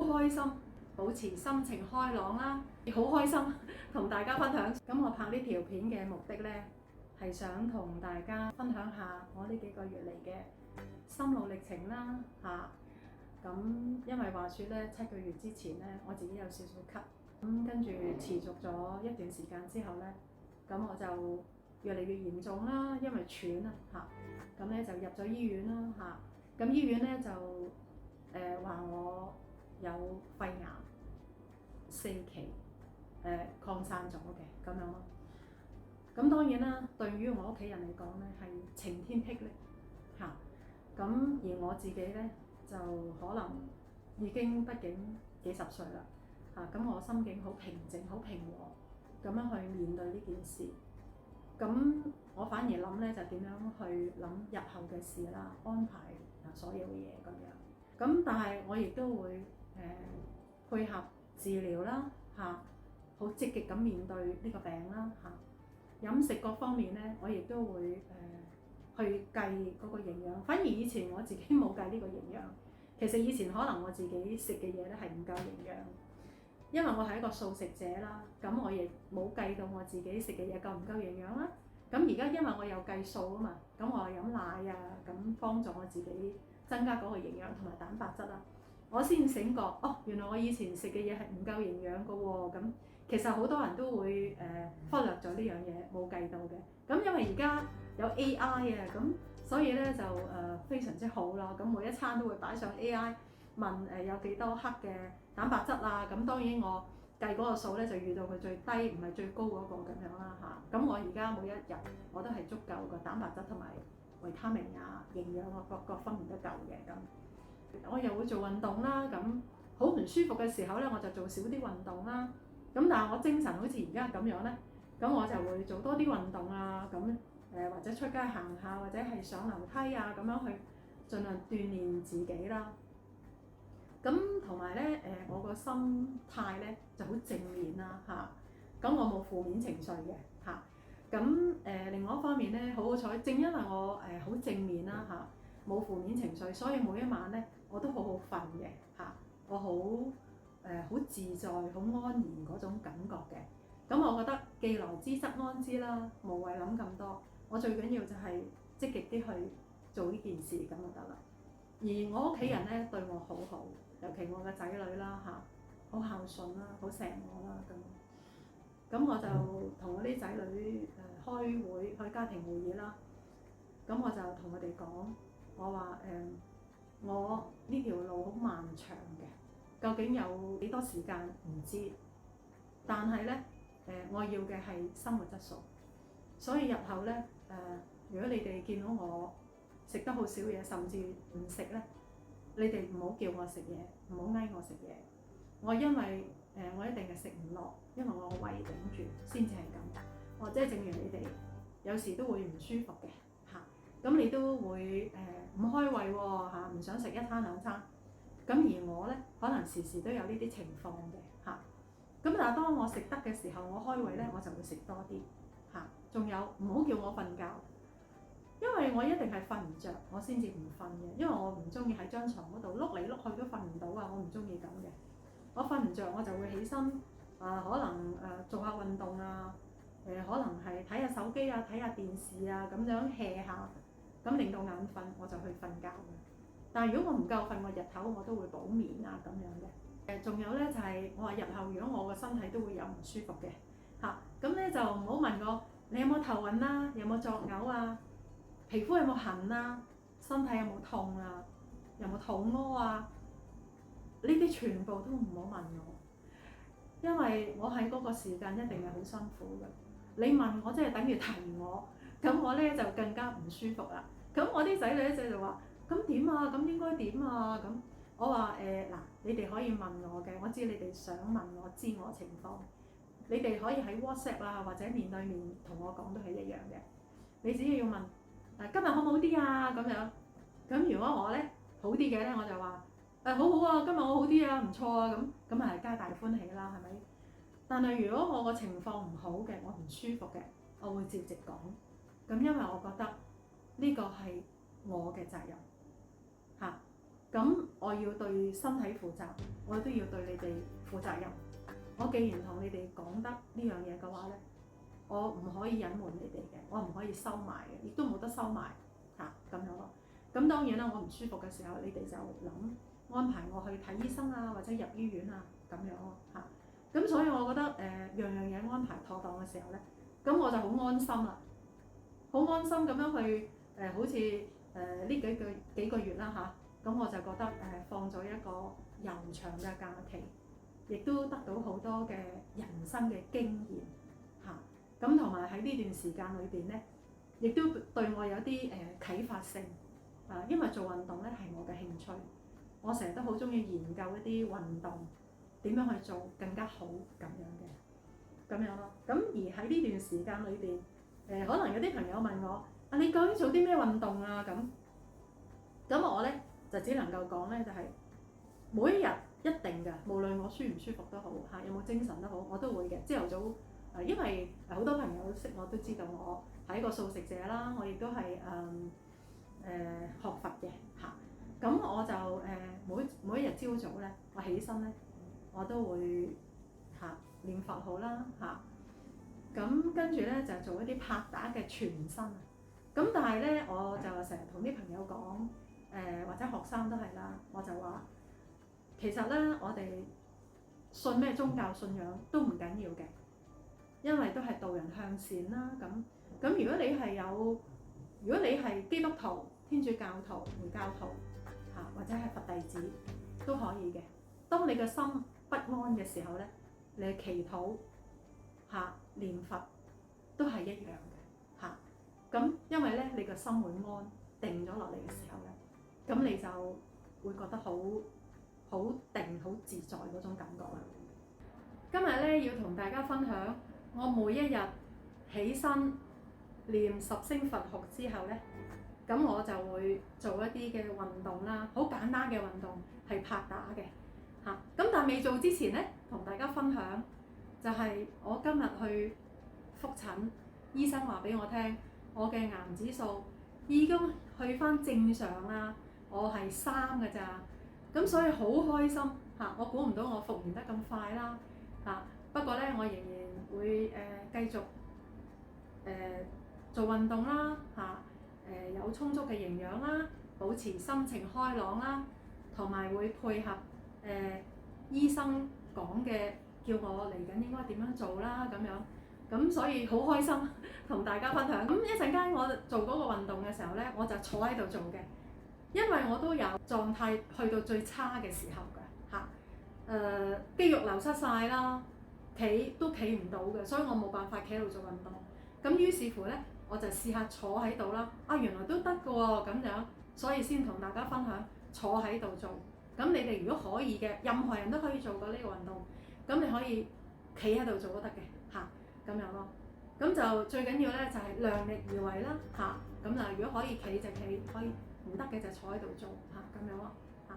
開心，保持心情開朗啦，好開心同大家分享。咁我拍呢條片嘅目的呢，係想同大家分享下我呢幾個月嚟嘅心路歷程啦嚇。咁因為話說呢，7個月之前呢，我自己有少少咳，咁跟住持續咗一段時間之後呢，咁我就越嚟越嚴重啦，因為喘啊嚇，咁咧就入咗醫院啦嚇。咁醫院咧就話我有肺癌4期，擴散咗嘅咁樣咯。咁當然啦，對於我屋企人嚟講咧係晴天霹靂嚇。咁而我自己咧就可能已經畢竟幾十歲啦嚇，咁我心境好平靜、好平和咁樣去面對呢件事。咁我反而諗咧就點樣去諗日後嘅事啦，安排所有嘅嘢咁樣。咁但係我亦都會配合治療啦嚇，好積極咁面對呢個病啦嚇。飲食各方面咧，我亦都會去計嗰個營養。反而以前我自己冇計呢個營養，其實以前可能我自己食嘅嘢咧係唔夠營養。因為我係一個素食者啦，咁我亦冇計到我自己食嘅嘢夠唔夠營養啦。咁而家因為我有計數啊嘛，咁我飲奶啊，咁幫助我自己增加嗰個營養同埋蛋白質啦。我先醒覺，原來我以前食嘅嘢係唔夠營養㗎喎。咁其實好多人都會忽略咗呢樣嘢，冇計到嘅。咁因為而家有 AI 啊，咁所以咧就非常之好啦。咁每一餐都會擺上 AI。問有幾多克嘅蛋白質啊？咁當然我計嗰個數咧就遇到佢最低，唔係最高嗰個咁樣啦嚇。咁我而家每一日我都係足夠個蛋白質同埋維他命啊、營養啊各方面都夠嘅咁。我又會做運動啦，咁好唔舒服嘅時候咧我就做少啲運動啦。咁但係我精神好似而家咁樣咧，咁我就會做多啲運動啊，咁或者出街行下，或者係上樓梯啊，咁樣去盡量鍛鍊自己啦。咁同埋咧，我個心態咧就好正面啦嚇，咁我冇負面情緒嘅嚇。咁另外一方面咧，好好彩，正因為我好正面啦嚇，冇負面情緒，所以每一晚咧我都好好瞓嘅嚇，我好自在、好安然嗰種感覺嘅。咁我覺得既來之則安之啦，無謂諗咁多。我最緊要就係積極啲去做呢件事咁就得啦。而我屋企人咧對我好好，尤其我嘅仔女啦嚇，好孝順啦，好錫我啦咁。咁我就同我啲仔女開會、開家庭會議啦。咁我就同佢哋講，我話我呢條路好漫長嘅，究竟有幾多時間唔知，但係咧我要嘅係生活質素。所以日後咧如果你哋見到我食得好少嘢，甚至唔食咧，你哋唔好叫我食嘢，唔好嗌我食嘢。我因為我一定係食唔落，因為我個胃頂住先至係咁。或者正如你哋有時都會唔舒服嘅嚇，咁你都會唔開胃喎嚇，唔想食一餐兩餐。咁而我咧可能時時都有呢啲情況嘅嚇。咁但係當我食得嘅時候，我開胃咧我就會食多啲嚇。仲有唔好叫我瞓覺。因為我一定係瞓唔着，我先至唔瞓嘅。因為我唔中意喺張床嗰度碌嚟碌去都瞓唔到啊！我唔中意咁嘅。我瞓唔着我就會起身可能做下運動啊，可能係睇下手機啊、睇下電視啊咁樣 hea 下，咁令到眼瞓我就去瞓覺嘅。但係如果我唔夠瞓，我日頭我都會補眠啊咁樣嘅。仲有咧就係我話日後如果我個身體都會有唔舒服嘅嚇，咁咧就唔好問我你有冇頭暈啦，有冇作嘔啊？皮膚有冇痕啊？身體有冇痛啊？有冇肚屙啊？呢啲全部都唔好問我，因為我喺嗰個時間一定係好辛苦嘅。你問我即係等於提我，咁我咧就更加唔舒服啦。咁我啲仔女咧就話：咁點啊？咁應該點啊？咁我話嗱，你哋可以問我嘅，我知你哋想問我知我情況，你哋可以喺 WhatsApp 啊或者面對面同我講都係一樣嘅。你只要問。今日好唔好啲啊？咁樣，咁如果我咧好啲嘅咧，我就話好好啊，今日我好啲啊，唔錯啊，咁係皆大歡喜啦，係咪？但係如果我個情況唔好嘅，我唔舒服嘅，我會照直講。咁因為我覺得呢個係我嘅責任嚇。咁我要對身體負責，我都要對你哋負責任。我既然同你哋講得呢樣嘢嘅話咧，我唔可以隱瞞你哋嘅，我唔可以收埋嘅，亦都冇得收埋嚇咁樣咯。咁當然啦，我唔舒服嘅時候，你哋就諗安排我去睇醫生啊，或者入醫院啊咁樣咯嚇。咁所以我覺得樣樣嘢安排妥當嘅時候咧，咁我就好安心啦，好安心咁樣去好似呢幾個月啦嚇，咁我就覺得放咗一個悠長嘅假期，亦都得到好多嘅人生嘅經驗嚇。咁同埋喺呢段時間裏邊咧，亦都對我有啲啟發性啊，因為做運動咧係我嘅興趣，我成日都好中意研究一啲運動點樣去做更加好咁樣嘅，咁樣咯。咁而喺呢段時間裏邊，可能有啲朋友問我啊，你究竟做啲咩運動啊咁我咧就只能夠講咧，就係每一日一定嘅，無論我舒唔舒服都好嚇，有冇精神都好，我都會嘅。朝頭早因為好多朋友識我都知道我係一個素食者啦，我亦都係學佛嘅嚇。咁我就每一日朝早咧，我起身咧，我都會念佛號啦嚇。咁跟住咧就做一啲拍打嘅全身。咁但係咧，我就成日同啲朋友講，或者學生都係啦，我就話其實咧，我哋信咩宗教信仰都唔緊要嘅，因為都係導人向善啦。咁如果你係基督徒、天主教徒、回教徒嚇，或者係佛弟子都可以嘅。當你嘅心不安嘅時候咧，你祈禱嚇、念佛都係一樣嘅嚇。咁因為咧，你個心會安定咗落嚟嘅時候咧，咁你就會覺得好定、好自在嗰種感覺啦。今日咧要同大家分享，我每一日起身念十聲佛號之後咧，咁我就會做一啲嘅運動啦，好簡單嘅運動係拍打嘅嚇。咁但係未做之前咧，同大家分享就係我今日去覆診，醫生話俾我聽，我嘅癌指數已經去返正常啦，我係3㗎咋。咁所以好開心嚇，我估唔到我復原得咁快啦嚇。不過咧，我仍然會繼續做運動啦嚇，有充足嘅營養啦，保持心情開朗啦，同埋會配合醫生講嘅，叫我嚟緊應該點樣做啦咁樣。咁所以好開心同大家分享。咁一陣間我做嗰個運動嘅時候咧，我就坐喺度做嘅。因為我都有狀態去到最差嘅時候㗎嚇，肌肉流失晒啦，企都企唔到嘅，所以我冇辦法企喺度做運動。咁於是乎咧，我就試下坐喺度啦。啊，原來都得㗎喎咁樣，所以先同大家分享坐喺度做。咁你哋如果可以嘅，任何人都可以做到呢個運動。咁你可以企喺度做都得嘅嚇，咁樣咯。咁就最緊要咧就係量力而為啦嚇。咁嗱，如果可以企就企，可以唔得嘅就坐喺度做嚇，咁樣咯嚇。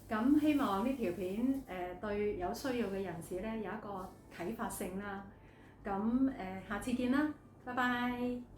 咁希望呢條片對有需要嘅人士咧有一個啟發性啦。咁下次見啦，拜拜。